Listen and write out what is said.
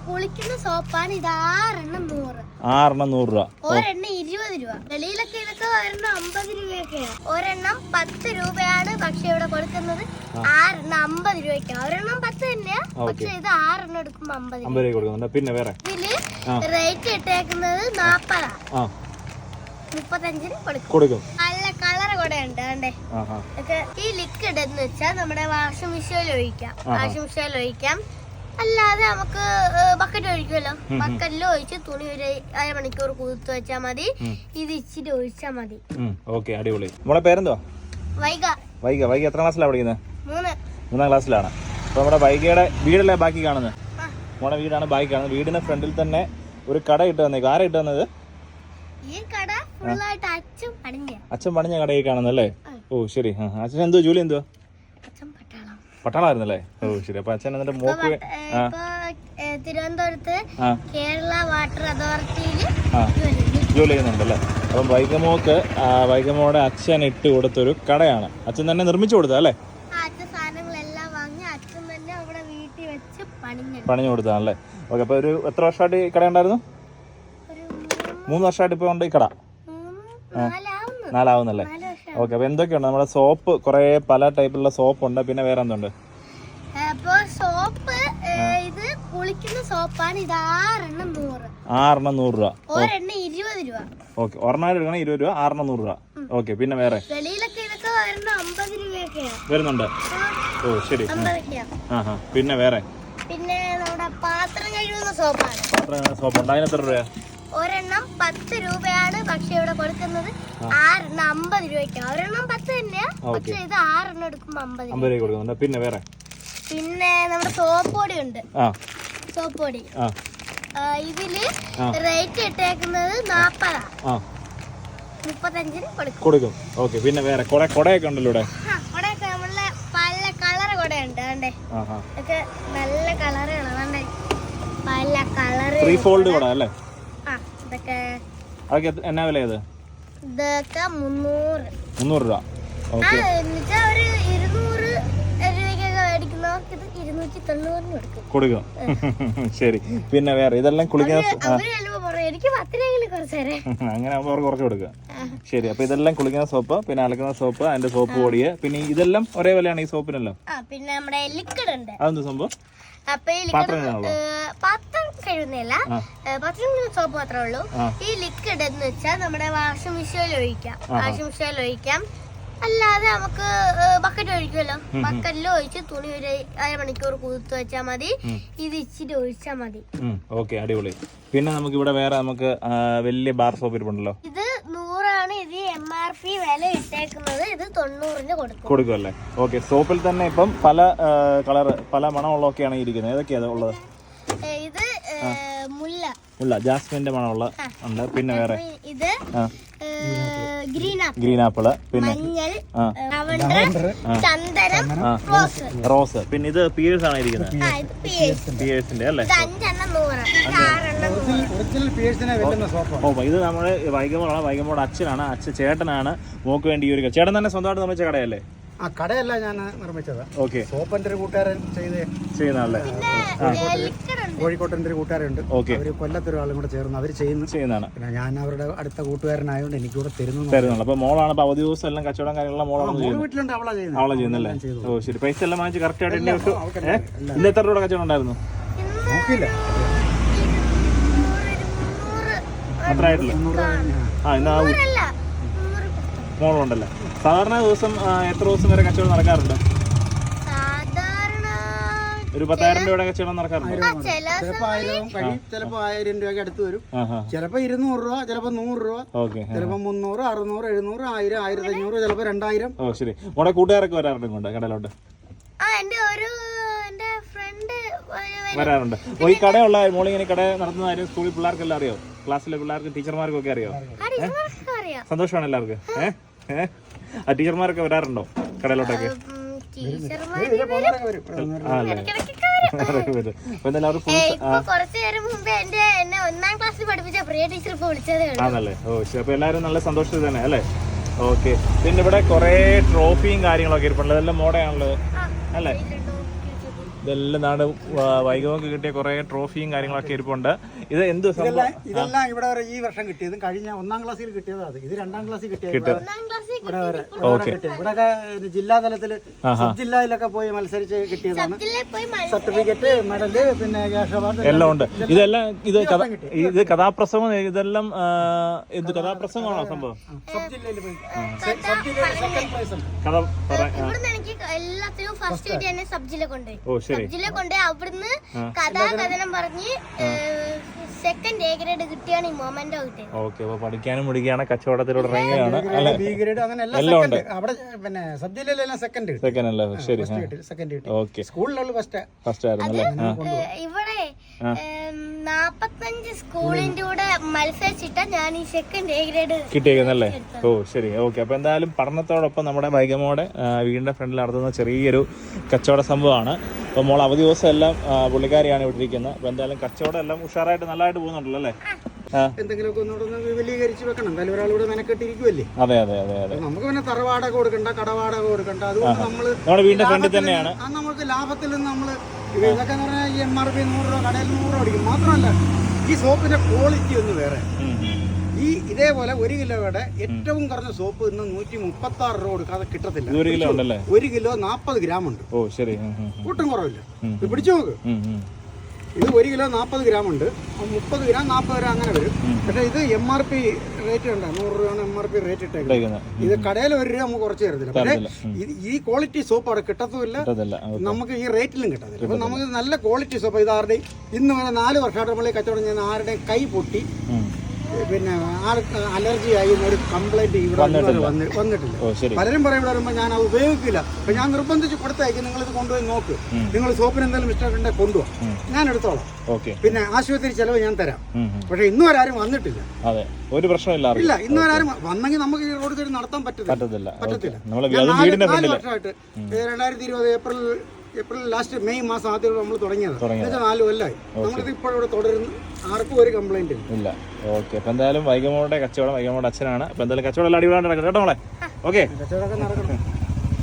കുളിക്കുന്ന സോപ്പാണ്. ഇത് 6 100 രൂപ. ഒരെണ്ണം 20 രൂപ. വെളിയിലൊക്കെ ഇതൊക്കെ ഒരെണ്ണം 50 രൂപയൊക്കെയാണ്. ഒരെണ്ണം 10 രൂപയാണ്. പക്ഷെ ഇവിടെ കൊടുക്കുന്നത് 50 രൂപയ്ക്കാണ്. ഒരെണ്ണം 10 തന്നെയാ, പക്ഷെ ഇത് 6 എടുക്കുമ്പോ 50 രൂപ കൊടുക്കുന്നുണ്ട്. പിന്നെ വേറെ ഇതില് റേറ്റ് ഇട്ടേക്കുന്നത് 40. 35 കൊടുക്കും. നല്ല കളർ കൂടെ ഉണ്ട്. ഈ ലിക്വിഡ് എന്ന് വെച്ചാൽ നമ്മുടെ വാഷിംഗ് മെഷീനിൽ ഒഴിക്കാം. അല്ലാതെ നമുക്ക് ബക്കറ്റ് ഒഴിക്കുമല്ലോ, ബക്കറ്റിൽ ഒഴിച്ച് തുണി ഒരു അരമണിക്കൂർ കുതിർത്ത് വെച്ചാൽ മതി. ഇത് ഇച്ചിരി ഒഴിച്ചാൽ മതി. അടിപൊളി. നമ്മുടെ പേരെന്തോ? വൈഗ. എത്ര ക്ലാസ്സിലാണ് പഠിക്കുന്നത്? 3ാം ക്ലാസ്സിലാണ്. അപ്പൊ നമ്മുടെ വൈഗയുടെ വീടല്ലേ ബാക്കി കാണുന്നത്? നമ്മുടെ വീടാണ് ബാക്കി കാണുന്നത്. വീടിന്റെ ഫ്രണ്ടിൽ തന്നെ ഒരു കട ഇട്ട് വന്നേക്കും. ആരാ ഇട്ട് വന്നത്? അച്ഛൻ പണിഞ്ഞ കടയിൽ കാണുന്നല്ലേ? ഓ ശരി. അച്ഛൻ എന്തോ ജോലി? എന്തോ പട്ടാളായിരുന്നല്ലേ? ഓ ശരി. അപ്പൊ അച്ഛൻ എന്നിട്ട് മോക്ക് തിരുവനന്തപുരത്ത് കേരള വാട്ടർ അതോറിറ്റിയിൽ ജോലി ചെയ്യുന്നുണ്ടല്ലേ? അപ്പം വൈഗമോടെ അച്ഛൻ ഇട്ട് കൊടുത്തൊരു കടയാണ്. അച്ഛൻ തന്നെ നിർമ്മിച്ചു കൊടുത്തത് അല്ലേ? സാധനങ്ങളെല്ലാം വാങ്ങി അച്ഛൻ തന്നെ അവിടെ വീട്ടിൽ വെച്ച് പണിഞ്ഞു കൊടുത്തതാണല്ലേ? ഓക്കെ. അപ്പൊ ഒരു എത്ര വർഷമായിട്ട് ഈ കട ഉണ്ടായിരുന്നു? 3 വർഷമായിട്ട് ഇപ്പൊ ഉണ്ട് ഈ കട? 4 ഓക്കെ. അപ്പൊ എന്തൊക്കെയുണ്ട്? നമ്മുടെ സോപ്പ് കുറെ പല ടൈപ്പിലുള്ള സോപ്പ് ഉണ്ട്. പിന്നെ വേറെ എന്തുണ്ട്? സോപ്പ് ഇത് കുളിക്കുന്ന സോപ്പാണ്. ഇത് 6 രൂപ. ഒരെണ്ണം 20 രൂപ. ഓക്കെ. ഒരെണ്ണം എടുക്കണം 20 രൂപ. 100 രൂപ. ഓക്കെ. പിന്നെ വേറെ? വെളിയിലൊക്കെ ഇതൊക്കെ ഒരെണ്ണം 50 രൂപയൊക്കെയാണ് വരുന്നുണ്ട്. ഓ ശരി. പിന്നെ വേറെ? പിന്നെ നമ്മുടെ പാത്രം കഴുകുന്ന സോപ്പാണ്. സോപ്പുണ്ട്. അതിന് എത്ര രൂപ? ഒരെണ്ണം 10 രൂപയാണ്. പക്ഷെ ഇവിടെ കൊടുക്കുന്നത് 50 രൂപയ്ക്കാണ്. ഒരെണ്ണം 10 തന്നെയാ, പക്ഷെ ഇത് 6 എടുക്കുമ്പോ 50 രൂപ കൊടുക്കുന്നുണ്ട്. പിന്നെ വേറെ? പിന്നെ നമ്മുടെ സോപ്പ് പൊടി ഉണ്ട്. സോപ്പ് പൊടി ഇതില് റേറ്റ് ഇട്ടേക്കുന്നത് 40. 35 കൊടുക്കും. ഓക്കെ. പിന്നെ വേറെ? കൊടയൊക്കെ ഉണ്ടല്ലോ ഇവിടെ? കൊടയൊക്കെ നമ്മളെ പല കളർ കൊടയുണ്ട്. ഇതൊക്കെ നല്ല കളറുകളാണ്. പല കളറ് 3 ഫോൾഡ് കൊട അല്ലേ? ഇതൊക്കെ എന്നാ വില? ഇതൊക്കെ 300 രൂപ. ഒരു 200 രൂപയ്ക്കൊക്കെ മേടിക്കുന്നവർക്ക് ഇത് 290 കൊടുക്കും. ശരി. പിന്നെ വേറെ? ഇതെല്ലാം കുളിക്കാൻ എനിക്ക് 10 രൂപയെങ്കിലും കുറച്ച് തരാം. അങ്ങനെ ആകുമ്പോൾ അവർക്ക് കുറച്ച് കൊടുക്കുക. ശരി. അപ്പൊ ഇതെല്ലാം കുളിക്കുന്ന സോപ്പ്, പിന്നെ അലക്കുന്ന സോപ്പ്, അതിന്റെ സോപ്പ് പൊടിയെ, പിന്നെ ഇതെല്ലാം ഒരേ വിലയാണ് ഈ സോപ്പിനെല്ലാം? പിന്നെ നമ്മുടെ ലിക്വിഡ് ഉണ്ട്. അതെന്ത് സംഭവം? അപ്പൊ ഈ പാത്രം കഴുകുന്നില്ല, പാത്രം സോപ്പ് മാത്രമേ ഉള്ളൂ. ഈ ലിക്വിഡ് എന്ന് വെച്ചാൽ നമ്മുടെ വാഷിംഗ് മെഷീനിൽ ഒഴിക്കാം. അല്ലാതെ നമുക്ക് ബക്കറ്റ് ഒഴിക്കുമല്ലോ, ബക്കറ്റിൽ ഒഴിച്ച് തുണി ഒരു അരമണിക്കൂർ കുതിർത്ത് വെച്ചാൽ മതി. ഇത് ഇച്ചിരി ഒഴിച്ചാൽ മതി. ഓക്കെ. അടിപൊളി. പിന്നെ നമുക്ക് ഇവിടെ വേറെ നമുക്ക് വലിയ ബാർ സോപ്പ് ഇരിപ്പുണ്ടല്ലോ. ഇത് 100 ഇത് MRP വില ഇട്ടേക്കുന്നത്. ഇത് 90 കൊടുക്കുമല്ലേ? ഓക്കെ. സോപ്പിൽ തന്നെ ഇപ്പം പല കളർ പല മണമുള്ളതൊക്കെയാണ് ഇരിക്കുന്നത്. ഏതൊക്കെയാണ് ഉള്ളത്? ഇത് മുല്ല ജാസ്മിന്റെ മണമുള്ള ഉണ്ട്. പിന്നെ വേറെ? ഇത് ഗ്രീൻ ആപ്പിള്, പിന്നെ റോസ്, പിന്നെ ഇത് പിയേഴ്സ് ആണ് ഇരിക്കുന്നത്. പിയേഴ്സിന്റെ അല്ലേ? ഇത് നമ്മുടെ വൈഗമോടെ അച്ഛനാണ്. ചേട്ടനാണ് മോക്ക് വേണ്ടി ഈ ഒരു ചേട്ടൻ തന്നെ സ്വന്തമായിട്ട് നിർമ്മിച്ച കടയല്ലേ? കടയല്ല, ഞാൻ നിർമ്മിച്ചത്. ഓക്കെ. സോപ്പന്റെ ഒരു കൂട്ടുകാരൻ ചെയ്യുന്നതല്ലേ? കോഴിക്കോട്ടെ ഒരു കൂട്ടുകാരുണ്ട്. അവര് കൊല്ലത്തൊരാളും കൂടെ ചേർന്ന് അവര് ചെയ്യുന്നതാണ്. പിന്നെ ഞാൻ അവരുടെ അടുത്ത കൂട്ടുകാരനായതുകൊണ്ട് എനിക്കൂടെ തരുന്നുണ്ട്. അപ്പൊ മോളാണ് ഇപ്പൊ അവധി ദിവസം എല്ലാം കച്ചവടം കാര്യങ്ങളുള്ള മോളാണ് വീട്ടിലുണ്ട്. അവളെ ചെയ്യുന്നല്ലേ? ഓ ശരി. പൈസ എല്ലാം വാങ്ങിച്ച് കറക്റ്റ് ആയിട്ട് ഇന്ന് എത്ര രൂപ കച്ചവടം ഉണ്ടായിരുന്നു? നോക്കില്ല. അത്ര ആയിട്ടില്ല. ഇന്ന് മോളുണ്ടല്ലേ? സാധാരണ ദിവസം എത്ര ദിവസം വരെ കച്ചവടം നടക്കാറുണ്ട്? ഒരു 10,000 രൂപയുടെ കച്ചവടം നടക്കാറുണ്ട്. ചിലപ്പോ 1000 കഴിയും, ചിലപ്പോ 1000 രൂപയ്ക്ക് അടുത്ത് വരും, ചിലപ്പോ 200 രൂപ, ചിലപ്പോ 100 രൂപ, ചിലപ്പോ 300, 600, 700, 1000, 1500, ചിലപ്പോ 2000. ഓ ശരി. മോടെ കൂട്ടുകാരൊക്കെ വരാറുണ്ട് ഇങ്ങോട്ട് കടയിലോട്ട്? വരാറുണ്ട്. ഈ കടയുള്ള മോളിങ്ങനെ കട നടത്തുന്ന കാര്യം സ്കൂളിൽ പിള്ളേർക്കെല്ലാം അറിയോ? ക്ലാസ്സിലെ പിള്ളേർക്ക് ടീച്ചർമാർക്കും ഒക്കെ അറിയോ? സന്തോഷമാണ് എല്ലാവർക്കും. ആ ടീച്ചർമാരൊക്കെ വരാറുണ്ടോ കടയിലോട്ടൊക്കെ? ആണല്ലേ? ഓ ശരി. അപ്പൊ എല്ലാവരും നല്ല സന്തോഷത്തിൽ തന്നെ അല്ലേ? ഓക്കെ. പിന്നെ ഇവിടെ കുറെ ട്രോഫിയും കാര്യങ്ങളൊക്കെ ഇരിപ്പുണ്ട്. ഇതെല്ലാം മോഡയാണുള്ളത് അല്ലേ? ഇതെല്ലാം നാട് വൈകമൊക്കെ കിട്ടിയ കുറെ ട്രോഫിയും കാര്യങ്ങളൊക്കെ ഇരിപ്പുണ്ട്. ഇത് എന്ത് ഇതെല്ലാം ഇവിടെ വരെ ഈ വർഷം കിട്ടിയതും കഴിഞ്ഞ 1ാം ക്ലാസ്സിൽ കിട്ടിയതാണ്. ഇത് 2ാം ക്ലാസ്സിൽ കിട്ടിയത് ഇവിടെ വരെ ഇവിടെയൊക്കെ ജില്ലാ തലത്തില് സബ് ജില്ലയിലൊക്കെ പോയി മത്സരിച്ച് കിട്ടിയതാണ്. സർട്ടിഫിക്കറ്റ്, മെഡല്, പിന്നെ ക്യാഷ് അവാർഡ് എല്ലാം ഉണ്ട്. ഇതെല്ലാം ഇത് കഥാപ്രസംഗം, ഇതെല്ലാം എന്ത് കഥാപ്രസംഗമാണോ സംഭവം? സബ് ജില്ലയിൽ പോയി സെക്കൻഡ് പ്രൈസ് ഉണ്ട്. കഥ എല്ലാത്തിനും ഫസ്റ്റ് കിട്ടി എന്നെ സബ് ജില്ല കൊണ്ടുപോയി. ശരി. സബ് ജില്ല കൊണ്ടുപോയി അവിടുന്ന് കഥാകഥനം പറഞ്ഞ് സെക്കൻഡ് എ ഗ്രേഡ് കിട്ടിയാണ് ഈ മൊമെന്റോ കിട്ടിയത്. ഓക്കെ, അപ്പൊ പഠിക്കാനും മുടിക്കാണ്, കച്ചവടത്തിലൂടെ ഇറങ്ങിയാണ്. ബി ഗ്രേഡ് അങ്ങനെ എല്ലാം ഉണ്ട്. അവിടെ പിന്നെ സബ് ജില്ലയിലെല്ലാം സെക്കൻഡ് അല്ലേ? ശരി, സെക്കൻഡ് കിട്ടി. ഓക്കെ, സ്കൂളിലുള്ള ഫസ്റ്റ് ആയിരുന്നല്ലേ? ഇവിടെ 45 സ്കൂളിന്റെ കൂടെ മത്സരിച്ചിട്ടാ ഞാൻ ഈ സെക്കൻഡ് എ ഗ്രേഡ് കിട്ടിയേക്കുന്നല്ലേ? ഓ ശരി, ഓക്കെ. അപ്പൊ എന്തായാലും പഠനത്തോടൊപ്പം നമ്മുടെ വൈഗമോടെ വീടിന്റെ ഫ്രണ്ടിൽ നടത്തുന്ന ചെറിയൊരു കച്ചവട സംഭവമാണ്. അപ്പൊ മോൾ അവധി ദിവസം എല്ലാം പുള്ളിക്കാരിയാണ് ഇവിടെ ഇരിക്കുന്നത്. അപ്പൊ എന്തായാലും കച്ചവടം എല്ലാം ഉഷാറായിട്ട് നല്ലതായിട്ട് പോകുന്നുണ്ടല്ലോ അല്ലേ? എന്തെങ്കിലുമൊക്കെ ഒന്നുകൂടെ വിപുലീകരിച്ച് വെക്കണം. എന്തായാലും ഒരാളിവിടെ മെനക്കെട്ടിരിക്കുമല്ലേ? അതെ അതെ അതെ അതെ. നമുക്ക് പിന്നെ തറവാടക കൊടുക്കണ്ട, കടവാടക കൊടുക്കണ്ട. അതുകൊണ്ട് നമ്മുടെ വീടിന്റെ ഫ്രണ്ടിൽ തന്നെയാണ്. നമുക്ക് ലാഭത്തിൽ നിന്ന് നമ്മള് ഇതൊക്കെ എന്ന് പറഞ്ഞാൽ ഈ MRP 100 രൂപ, കടയിൽ 100 രൂപ അടിക്കും. മാത്രമല്ല ഈ സോപ്പിന്റെ ക്വാളിറ്റി ഒന്ന് വേറെ. ഈ ഇതേപോലെ 1 കിലോയുടെ ഏറ്റവും കുറഞ്ഞ സോപ്പ് ഇന്ന് 136 രൂപ കൊടുക്കാതെ കിട്ടത്തില്ല. 1 കിലോ 40 ഗ്രാം ഉണ്ട്. ഓ ശരി, ഒട്ടും കുറവില്ല. ഇത് പിടിച്ചു നോക്ക്. ഇത് 1 കിലോ 40 ഗ്രാം ഉണ്ട്. 30 ഗ്രാം 40 ഗ്രാം അങ്ങനെ വരും. പക്ഷെ ഇത് MRP റേറ്റ് ഉണ്ട്, 100 രൂപയാണ് MRP റേറ്റ് ഇട്ടേക്കുന്നത്. ഇത് കടയിൽ 1 രൂപ നമുക്ക് കുറച്ച് തരത്തില്ല. പക്ഷേ ഈ ക്വാളിറ്റി സോപ്പ് അവിടെ കിട്ടത്തുമില്ല, നമുക്ക് ഈ റേറ്റിലും കിട്ടത്തില്ല. അപ്പൊ നമുക്ക് നല്ല ക്വാളിറ്റി സോപ്പ്. ഇത് ആരുടെയും ഇന്ന് വരെ 4 വർഷമായിട്ട് നമ്മളെ കച്ചവടം ചെയ്യുന്ന ആരുടെയും കൈ പൊട്ടി പിന്നെ ആൾക്ക് അലർജിയായി ഒരു കംപ്ലൈന്റ് ഇവിടെ വന്നിട്ടില്ല. പലരും പറയും ഇവിടെ വരുമ്പോൾ ഞാൻ അത് ഉപയോഗിക്കില്ല. അപ്പൊ ഞാൻ നിർബന്ധിച്ച് കൊടുത്തയക്കും, നിങ്ങൾ ഇത് കൊണ്ടുപോയി നോക്ക്, നിങ്ങൾ സോപ്പിന് എന്തെങ്കിലും മിസ്റ്റേക്ക് ഉണ്ടെങ്കിൽ കൊണ്ടുപോകാം, ഞാൻ എടുത്തോളാം, പിന്നെ ആശുപത്രി ചെലവ് ഞാൻ തരാം. പക്ഷെ ഇന്നും ആരും വന്നിട്ടില്ല. ഒരു പ്രശ്നമില്ല. ഇല്ല, ഇന്നും ആരും വന്നെങ്കിൽ നമുക്ക് ഈ റോഡ് സൈഡ് നടത്താൻ പറ്റത്തില്ല. 4 വർഷമായിട്ട് 2020 ഏപ്രിൽ ലാസ്റ്റ് മെയ് മാസം ആദ്യം നമ്മൾ തുടങ്ങിയത്. 4 കൊല്ലമായി നമ്മളിത് ഇപ്പോഴിവിടെ തുടരുന്നു. ആർക്കും ഒരു കംപ്ലൈന്റ് ഇല്ല. ഓക്കെ, അപ്പൊ എന്തായാലും വൈഗമോടെ കച്ചവടം, വൈഗമോടെ അച്ഛനാണ്. അപ്പൊ എന്തായാലും കച്ചവടം എല്ലാം അടിപൊളിയായിട്ട് നടക്കട്ടെ കേട്ടോ മോളെ. ഓക്കെ, കച്ചവടമൊക്കെ നടക്കണം.